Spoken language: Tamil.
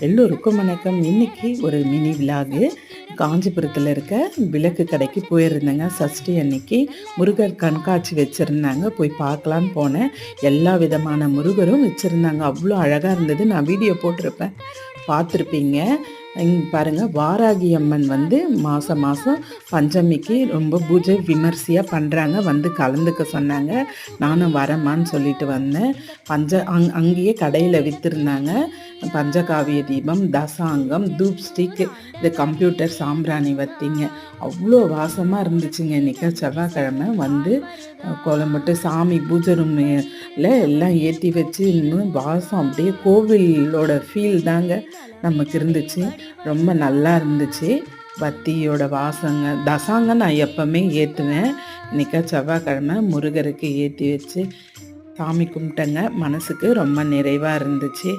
எல்லோருக்கும் வணக்கம். இன்னைக்கு ஒரு மினி விலாகு. காஞ்சிபுரத்தில் இருக்க விளக்கு கடைக்கு போயிருந்தேங்க. சஷ்டி அன்னைக்கு முருகர் கண்காட்சி வச்சுருந்தாங்க. போய் பார்க்கலான்னு போனேன். எல்லா விதமான முருகரும் வச்சுருந்தாங்க. அவ்வளோ அழகாக இருந்தது. நான் வீடியோ போட்டிருப்பேன், பார்த்துருப்பீங்க. இங்கே பாருங்கள், வாராகி அம்மன் வந்து மாதம் மாதம் பஞ்சமிக்கு ரொம்ப பூஜை விமர்சையாக பண்ணுறாங்க. வந்து கலந்துக்க சொன்னாங்க. நானும் வரமான்னு சொல்லிட்டு வந்தேன். அங்கேயே கடையில் விற்றுருந்தாங்க. பஞ்சகாவிய தீபம், தசாங்கம், தூப் ஸ்டிக், இந்த கம்ப்யூட்டர் சாம்பிராணி வத்திங்க. அவ்வளோ வாசமாக இருந்துச்சுங்க. இன்றைக்கி செவ்வாய்க்கிழமை வந்து கோலம்பட்டு சாமி பூஜை ரூமில் எல்லாம் ஏற்றி வச்சு இன்னும் வாசம் அப்படியே கோவிலோட ஃபீல் தாங்க நமக்கு இருந்துச்சு. ரொம்ப நல்லா இருந்துச்சு. பத்தியோட வாசங்க, தசாங்க நான் எப்போவுமே ஏற்றுவேன். இன்றைக்கி செவ்வாய்க்கிழமை முருகருக்கு ஏற்றி வச்சு சாமி கும்பிட்டேங்க. மனசுக்கு ரொம்ப நிறைவாக இருந்துச்சு.